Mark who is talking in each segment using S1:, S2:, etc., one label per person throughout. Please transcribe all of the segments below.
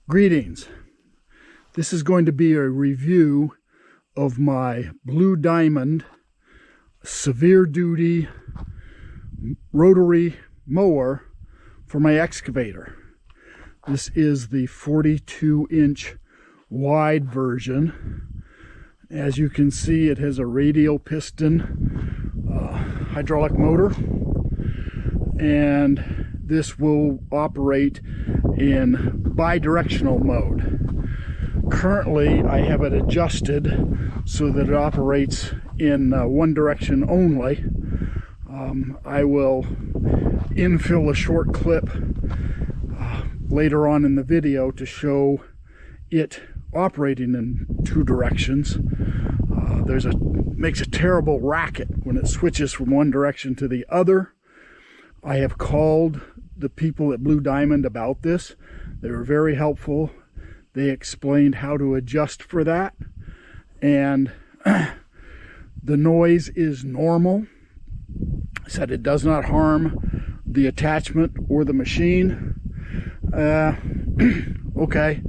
S1: Greetings. This is going to be a review of my Blue Diamond severe duty rotary mower for my excavator. This is the 42-inch wide version. As you can see, it has a radial piston hydraulic motor, and this will operate in bi-directional mode. Currently, I have it adjusted so that it operates in one direction only. I will infill a short clip later on in the video to show it operating in two directions. Makes a terrible racket when it switches from one direction to the other. I have called the people at Blue Diamond about this. They were very helpful. They explained how to adjust for that, and the noise is normal. Said it does not harm the attachment or the machine. Okay,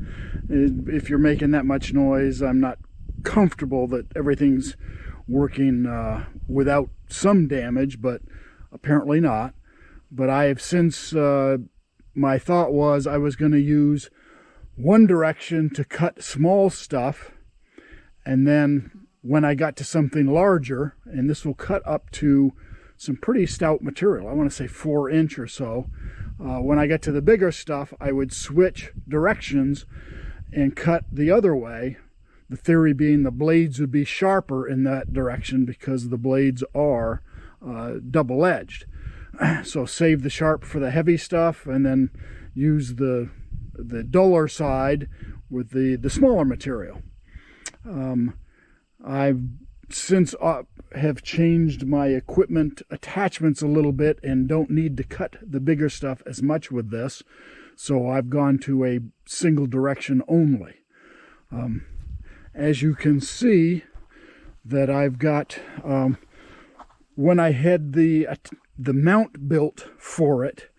S1: if you're making that much noise, I'm not comfortable that everything's working without some damage, but apparently not. But I have since, my thought was I was going to use one direction to cut small stuff, and then when I got to something larger, and this will cut up to some pretty stout material, I want to say 4-inch or so, when I get to the bigger stuff, I would switch directions and cut the other way. The theory being the blades would be sharper in that direction because the blades are double-edged. So save the sharp for the heavy stuff, and then use the duller side with the smaller material. I've since have changed my equipment attachments a little bit and don't need to cut the bigger stuff as much with this. So I've gone to a single direction only. As you can see that I've got, when I had the mount built for it,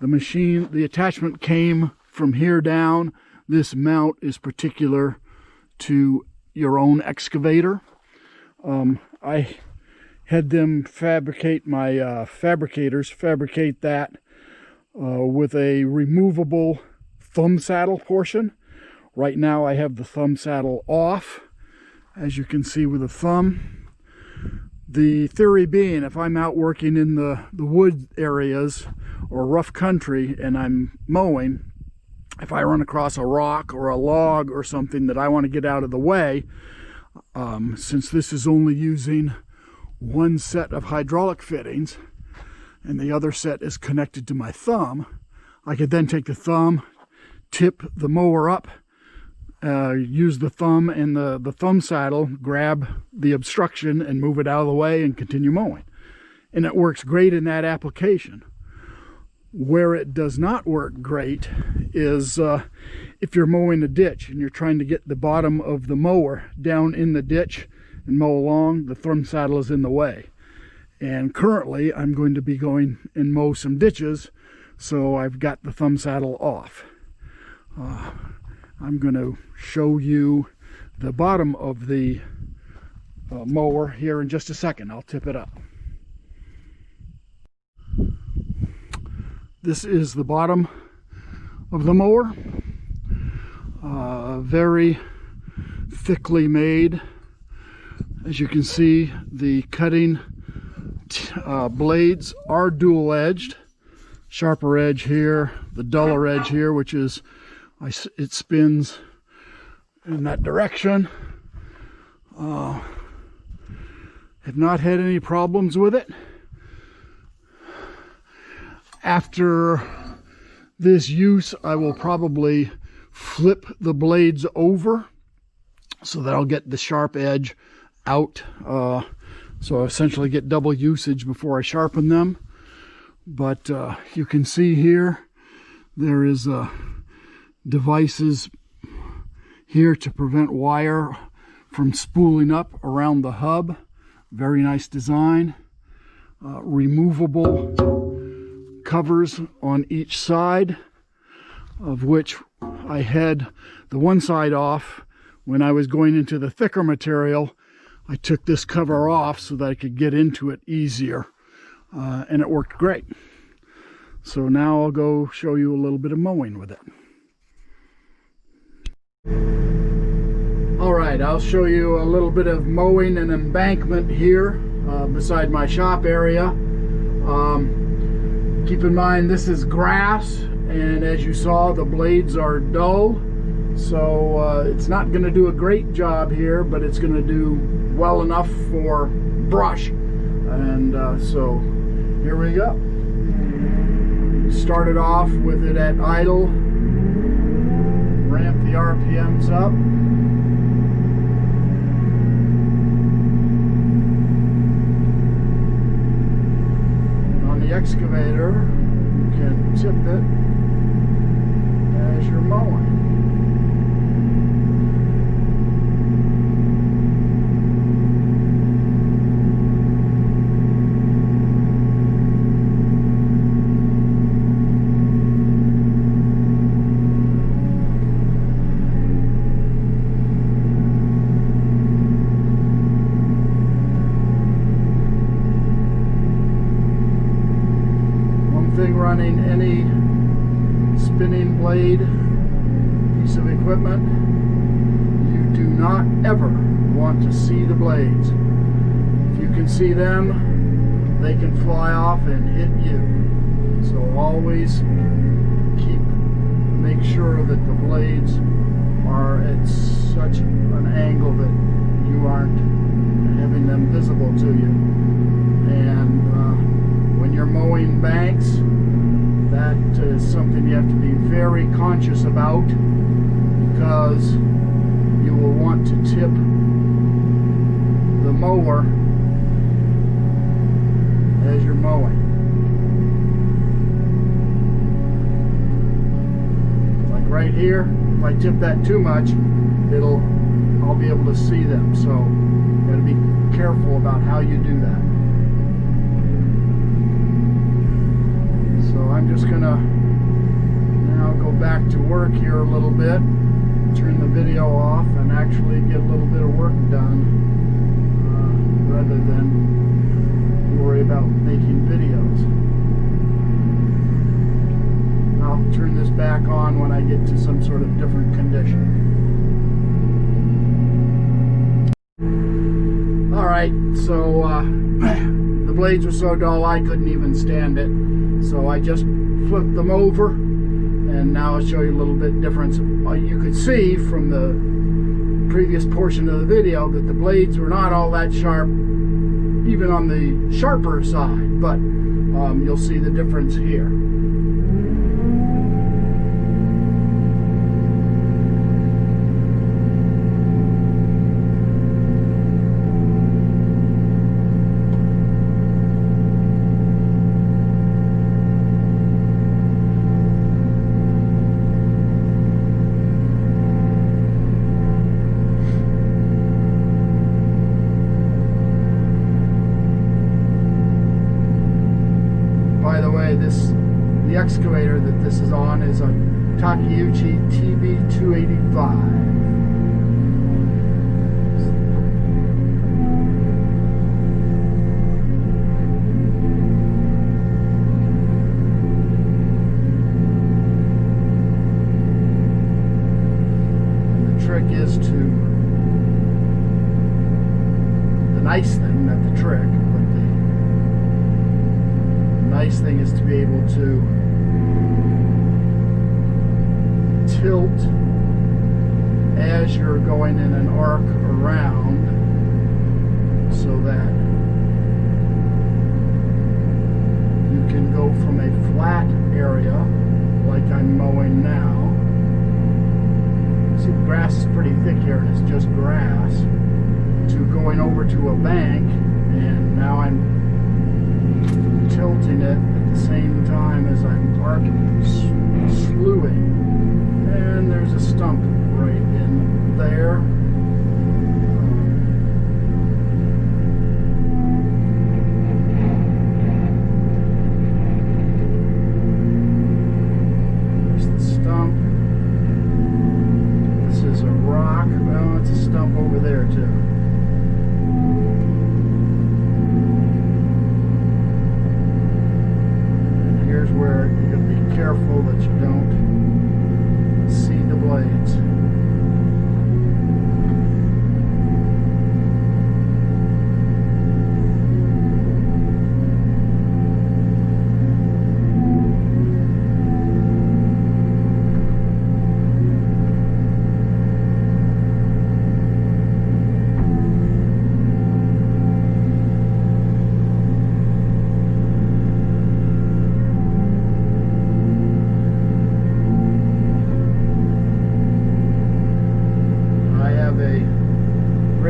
S1: the attachment came from here down. This mount is particular to your own excavator. I had them fabricate, my fabricators fabricate that with a removable thumb saddle portion. Right now I have the thumb saddle off, as you can see with the thumb. The theory being, if I'm out working in the wood areas or rough country and I'm mowing, if I run across a rock or a log or something that I want to get out of the way, since this is only using one set of hydraulic fittings and the other set is connected to my thumb, I could then take the thumb, tip the mower up, use the thumb and the thumb saddle, grab the obstruction and move it out of the way and continue mowing. And it works great in that application. Where it does not work great is if you're mowing a ditch and you're trying to get the bottom of the mower down in the ditch and mow along, the thumb saddle is in the way. And currently I'm going to be going and mow some ditches, so I've got the thumb saddle off. I'm going to show you the bottom of the mower here in just a second. I'll tip it up. This is the bottom of the mower. Very thickly made. As you can see, the cutting blades are dual-edged. Sharper edge here, the duller edge here, which is, it spins in that direction. Have not had any problems with it. After this use, I will probably flip the blades over so that I'll get the sharp edge out. So I essentially get double usage before I sharpen them. But you can see here, there is devices here to prevent wire from spooling up around the hub. Very nice design. Removable covers on each side, of which I had the one side off. When I was going into the thicker material, I took this cover off so that I could get into it easier, and it worked great. So now I'll go show you a little bit of mowing with it. All right, I'll show you a little bit of mowing and embankment here beside my shop area. Keep in mind this is grass, and as you saw, the blades are dull. So it's not going to do a great job here, but it's going to do well enough for brush. And so here we go. Started off with it at idle, ramp the RPMs up. On the excavator, you can tip it as you're mowing. Running any spinning blade piece of equipment, you do not ever want to see the blades. If you can see them, they can fly off and hit you. So always make sure that the blades are at such an angle that you aren't having them visible to you. And when you're mowing banks, that is something you have to be very conscious about, because you will want to tip the mower as you're mowing. Like right here, if I tip that too much, I'll be able to see them. So you got to be careful about how you do that. So I'm just gonna now go back to work here a little bit, turn the video off, and actually get a little bit of work done, rather than worry about making videos. I'll turn this back on when I get to some sort of different condition. Alright, so the blades were so dull I couldn't even stand it. So I just flipped them over, and now I'll show you a little bit difference. You could see from the previous portion of the video that the blades were not all that sharp, even on the sharper side, but you'll see the difference here. The excavator that this is on is a Takeuchi TB285. And the trick is to, the nice thing, not the trick, but the nice thing is to be able to tilt as you're going in an arc around, so that you can go from a flat area like I'm mowing now. See, the grass is pretty thick here and it's just grass, to going over to a bank, and now I'm tilting it at the same time as I'm slewing. And there's a stump right in there. There's the stump.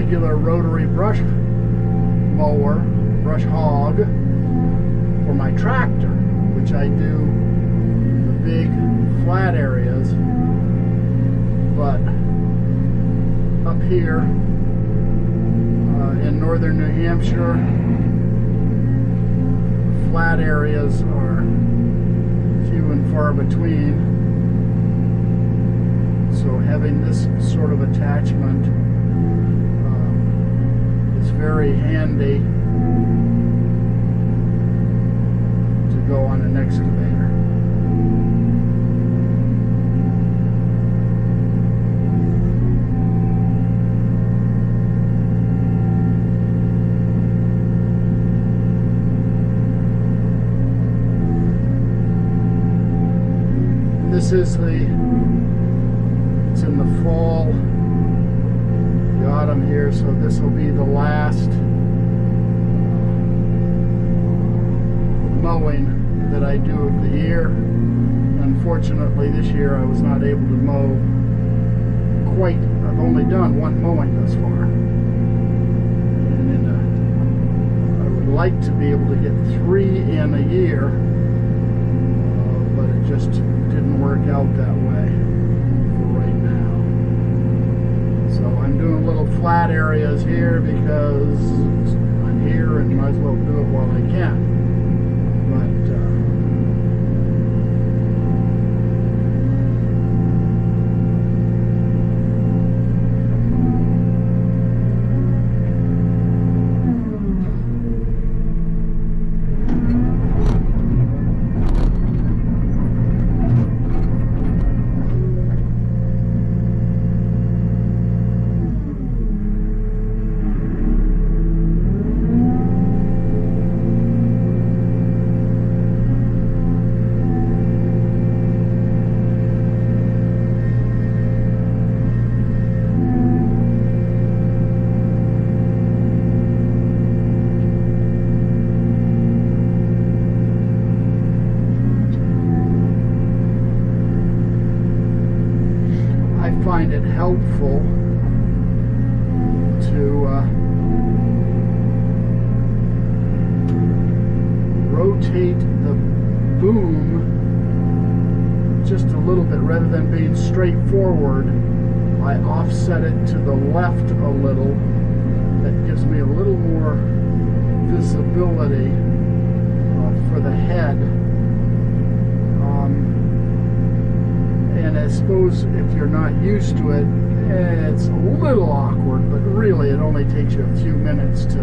S1: regular rotary brush mower, brush hog, for my tractor, which I do the big flat areas. But up here in northern New Hampshire, flat areas are few and far between. So having this sort of attachment is very handy to go on an excavator. This is it's in the fall, the autumn here, so this will be the last mowing that I do of the year. Unfortunately, this year I was not able to mow quite. I've only done one mowing thus far. And I would like to be able to get 3 in a year, but it just didn't work out that way for right now. So I'm doing little flat areas here because I'm here and might as well do it while I can. But find it helpful to rotate the boom just a little bit rather than being straight forward. I offset it to the left a little. That gives me a little more visibility for the head. And I suppose if you're not used to it, it's a little awkward, but really it only takes you a few minutes to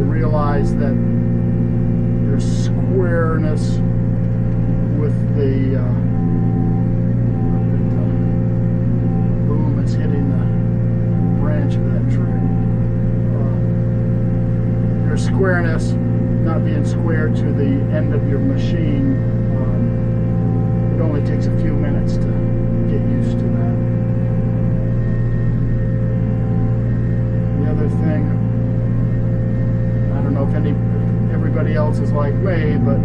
S1: realize that there's squareness with the boom that's hitting the branch of that tree. There's squareness, not being square to the end of your machine. It only takes a few minutes to get used to that. The other thing, I don't know if everybody else is like me, but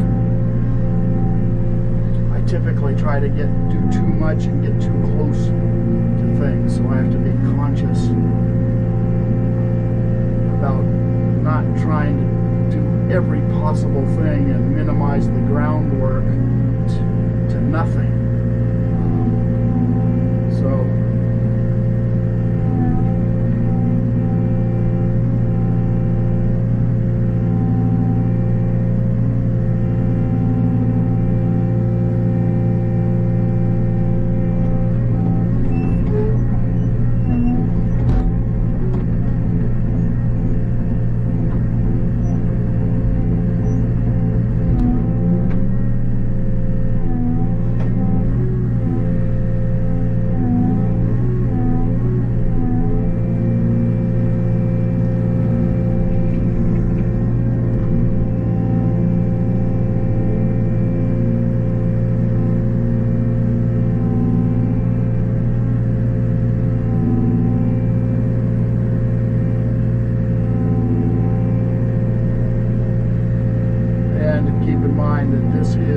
S1: I typically try to do too much and get too close to things, so I have to be conscious about not trying to do every possible thing and minimize the groundwork to nothing.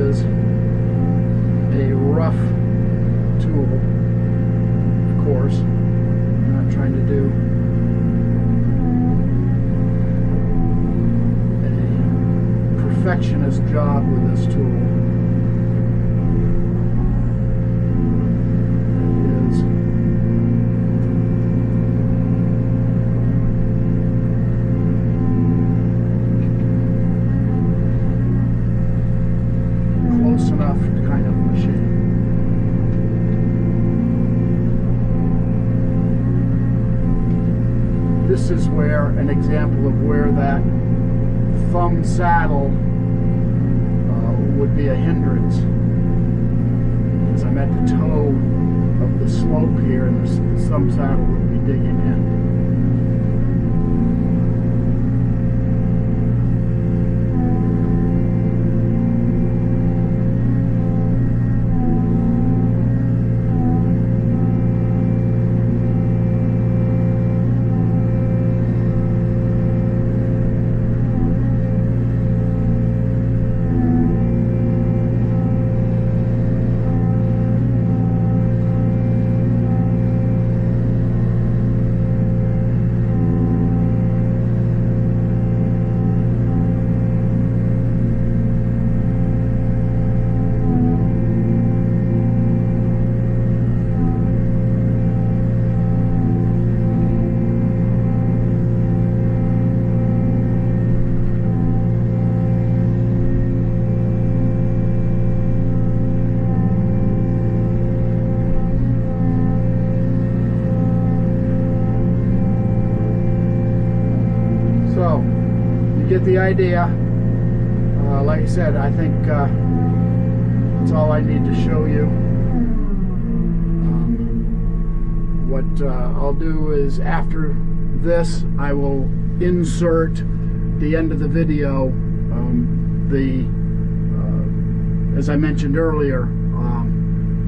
S1: is a rough tool, of course. I'm not trying to do perfectionist job with this tool. It is. Close enough kind of machine. This is where an example of where that thumb saddle would be a hindrance, because I'm at the toe of the slope here, and the thumb saddle would be digging in. Get the idea. Like I said, I think that's all I need to show you. What I'll do is, after this, I will insert the end of the video, as I mentioned earlier,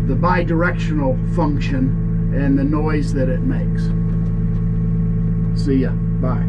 S1: the bi-directional function and the noise that it makes. See ya. Bye.